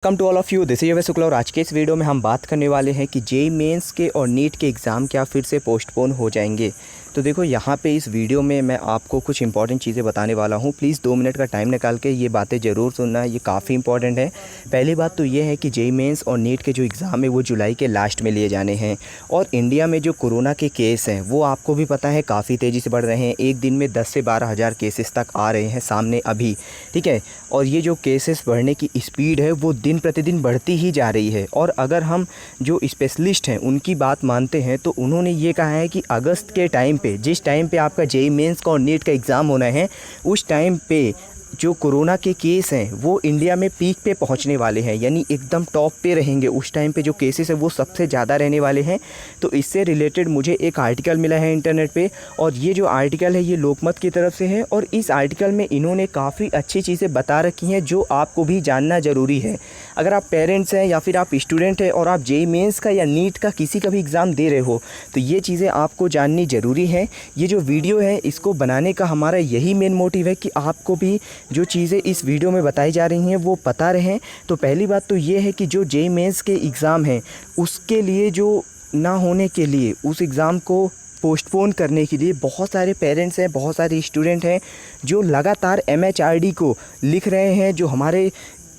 Welcome to all of you, this is your Shukla और आज के इस वीडियो में हम बात करने वाले हैं कि जेईई मेंस के और नीट के एग्ज़ाम क्या फिर से पोस्टपोन हो जाएंगे। तो देखो यहाँ पे इस वीडियो में मैं आपको कुछ इंपॉर्टेंट चीज़ें बताने वाला हूँ। प्लीज़ 2 मिनट का टाइम निकाल के ये बातें ज़रूर सुनना, ये काफ़ी इंपॉर्टेंट है। पहली बात तो ये है कि जेईई मेंस और नीट के जो एग्ज़ाम है वो जुलाई के लास्ट में लिए जाने हैं। और इंडिया में जो कोरोना के केस हैं वो आपको भी पता है काफ़ी तेज़ी से बढ़ रहे हैं। एक दिन में 10 से 12 हज़ार केसेस तक आ रहे हैं सामने अभी, ठीक है। और ये जो केसेस बढ़ने की स्पीड है वो दिन प्रतिदिन बढ़ती ही जा रही है। और अगर हम जो स्पेशलिस्ट हैं उनकी बात मानते हैं तो उन्होंने ये कहा है कि अगस्त के टाइम पे, जिस टाइम पे आपका जेईई मेंस का और नीट का एग्ज़ाम होना है, उस टाइम पे जो कोरोना के केस हैं वो इंडिया में पीक पे पहुंचने वाले हैं, यानी एकदम टॉप पे रहेंगे। उस टाइम पे जो केसेस है वो सबसे ज़्यादा रहने वाले हैं। तो इससे रिलेटेड मुझे एक आर्टिकल मिला है इंटरनेट पे, और ये जो आर्टिकल है ये लोकमत की तरफ से है। और इस आर्टिकल में इन्होंने काफ़ी अच्छी चीज़ें बता रखी हैं जो आपको भी जानना ज़रूरी है। अगर आप पेरेंट्स हैं या फिर आप स्टूडेंट हैं और आप जेईई मेंस का या नीट का किसी का भी एग्ज़ाम दे रहे हो तो ये चीज़ें आपको जाननी ज़रूरी है। ये जो वीडियो है इसको बनाने का हमारा यही मेन मोटिव है कि आपको भी जो चीज़ें इस वीडियो में बताई जा रही हैं वो पता रहें। तो पहली बात तो ये है कि जो जेईई मेंस के एग्ज़ाम हैं उसके लिए जो ना होने के लिए, उस एग्ज़ाम को पोस्टपोन करने के लिए बहुत सारे पेरेंट्स हैं, बहुत सारे स्टूडेंट हैं जो लगातार एमएचआरडी को लिख रहे हैं। जो हमारे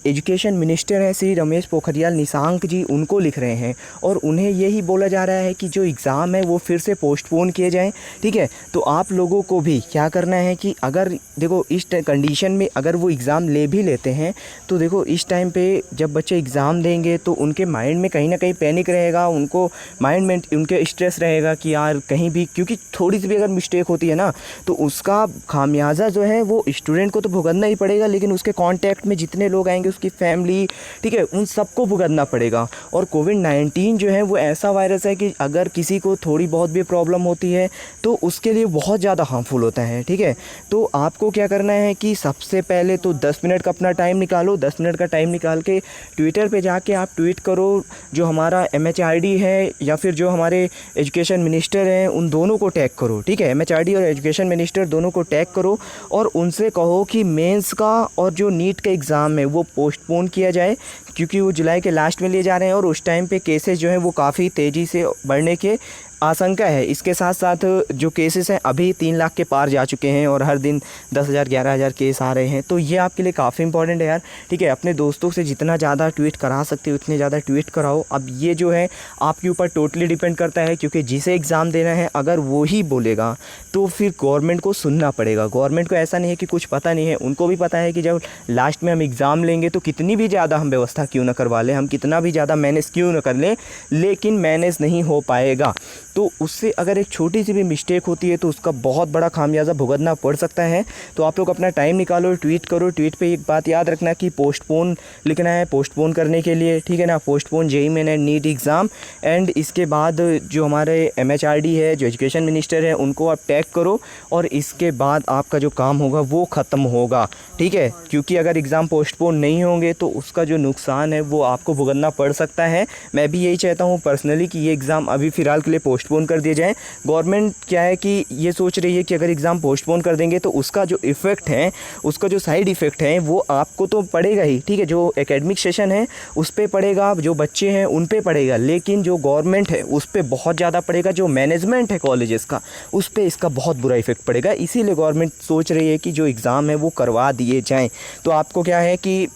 एजुकेशन मिनिस्टर हैं श्री रमेश पोखरियाल निशंक जी, उनको लिख रहे हैं और उन्हें यही बोला जा रहा है कि जो एग्ज़ाम है वो फिर से पोस्टपोन किए जाएं, ठीक है। तो आप लोगों को भी क्या करना है कि अगर देखो इस कंडीशन में अगर वो एग्ज़ाम ले भी लेते हैं तो देखो इस टाइम पे जब बच्चे एग्ज़ाम देंगे तो उनके माइंड में कहीं ना कहीं पैनिक रहेगा, उनको माइंड में उनके स्ट्रेस रहेगा कि यार कहीं भी, क्योंकि थोड़ी सी भी अगर मिस्टेक होती है ना तो उसका खामियाजा जो है वो स्टूडेंट को तो भुगतना ही पड़ेगा, लेकिन उसके कॉन्टैक्ट में जितने लोग आएंगे, उसकी फैमिली, ठीक है, उन सबको भुगतना पड़ेगा। और कोविड-19 जो है वो ऐसा वायरस है कि अगर किसी को थोड़ी बहुत भी प्रॉब्लम होती है तो उसके लिए बहुत ज़्यादा हार्मफुल होता है, ठीक है। तो आपको क्या करना है कि सबसे पहले तो 10 मिनट का अपना टाइम निकालो। 10 मिनट का टाइम निकाल के ट्विटर पे जाके आप ट्वीट करो, जो हमारा एमएचआरडी है या फिर जो हमारे एजुकेशन मिनिस्टर हैं उन दोनों को टैग करो, ठीक है। एमएचआरडी और एजुकेशन मिनिस्टर दोनों को टैग करो और उनसे कहो कि मेंस का और जो नीट का एग्ज़ाम है वो पोस्टपोन किया जाए, क्योंकि वो जुलाई के लास्ट में लिए जा रहे हैं और उस टाइम पे केसेस जो हैं वो काफ़ी तेज़ी से बढ़ने के आशंका है। इसके साथ साथ जो केसेस हैं अभी 3 लाख के पार जा चुके हैं और हर दिन 10,000 11,000 केस आ रहे हैं। तो ये आपके लिए काफ़ी इंपॉर्टेंट है यार, ठीक है। अपने दोस्तों से जितना ज़्यादा ट्वीट करा सकते हो उतने ज़्यादा ट्वीट कराओ। अब ये जो है आपके ऊपर टोटली डिपेंड करता है, क्योंकि जिसे एग्ज़ाम देना है अगर वो ही बोलेगा तो फिर गवर्नमेंट को सुनना पड़ेगा। गवर्नमेंट को ऐसा नहीं है कि कुछ पता नहीं है, उनको भी पता है कि जब लास्ट में हम एग्ज़ाम लेंगे तो कितनी भी ज़्यादा हम व्यवस्था क्यों ना करवा लें, हम कितना भी ज़्यादा मैनेज क्यों ना कर लें, लेकिन मैनेज नहीं हो पाएगा। तो उससे अगर एक छोटी सी भी मिस्टेक होती है तो उसका बहुत बड़ा खामियाजा भुगतना पड़ सकता है। तो आप लोग अपना टाइम निकालो, ट्वीट करो। ट्वीट पे एक बात याद रखना कि पोस्टपोन लिखना है, पोस्टपोन करने के लिए, ठीक है ना, postpone JEE Main and NEET exam. And इसके बाद जो हमारे एमएचआरडी है, जो एजुकेशन मिनिस्टर है, उनको आप टैग करो और इसके बाद आपका जो काम होगा वो ख़त्म होगा, ठीक है। क्योंकि अगर एग्ज़ाम पोस्टपोन नहीं होंगे तो उसका जो नुकसान है वो आपको भुगतना पड़ सकता है। मैं भी यही चाहता हूँ पर्सनली कि ये एग्ज़ाम अभी फ़िलहाल के लिए पोस्टपोन कर दिए जाएँ। गवर्नमेंट क्या है कि ये सोच रही है कि अगर एग्ज़ाम पोस्टपोन कर देंगे तो उसका जो इफ़ेक्ट है, उसका जो साइड इफ़ेक्ट है वो आपको तो पड़ेगा ही, ठीक है। जो एकेडमिक सेशन है उस पे पड़ेगा, जो बच्चे हैं उन पे पड़ेगा, लेकिन जो गवर्नमेंट है उस पे बहुत ज़्यादा पड़ेगा, जो मैनेजमेंट है कॉलेजेस का उस पे इसका बहुत बुरा इफ़ेक्ट पड़ेगा। इसीलिए गवर्नमेंट सोच रही है कि जो एग्ज़ाम है वो करवा दिए जाएँ। तो आपको क्या है कि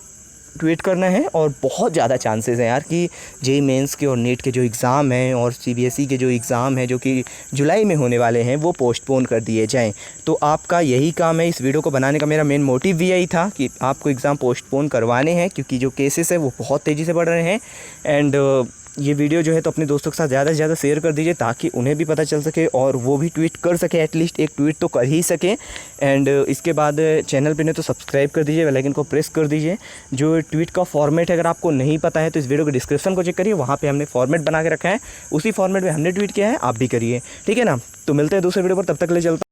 ट्वीट करना है और बहुत ज़्यादा चांसेस हैं यार कि जेईई मेंस के और नीट के जो एग्ज़ाम हैं और सीबीएसई के जो एग्ज़ाम हैं जो कि जुलाई में होने वाले हैं वो पोस्टपोन कर दिए जाएं। तो आपका यही काम है। इस वीडियो को बनाने का मेरा मेन मोटिव भी यही था कि आपको एग्ज़ाम पोस्टपोन करवाने हैं, क्योंकि जो केसेस हैं वो बहुत तेज़ी से बढ़ रहे हैं। एंड ये वीडियो जो है तो अपने दोस्तों के साथ ज़्यादा से ज़्यादा शेयर कर दीजिए ताकि उन्हें भी पता चल सके और वो भी ट्वीट कर सके, एटलीस्ट एक ट्वीट तो कर ही सके। एंड इसके बाद चैनल पे नहीं तो सब्सक्राइब कर दीजिए, बेल आइकन को प्रेस कर दीजिए। जो ट्वीट का फॉर्मेट है अगर आपको नहीं पता है तो इस वीडियो के डिस्क्रिप्शन को चेक करिए, वहाँ पर हमने फॉर्मेट बना के रखा है, उसी फॉर्मेट में हमने ट्वीट किया है, आप भी करिए, ठीक है ना। तो मिलते हैं दूसरे वीडियो पर, तब तक ले चलता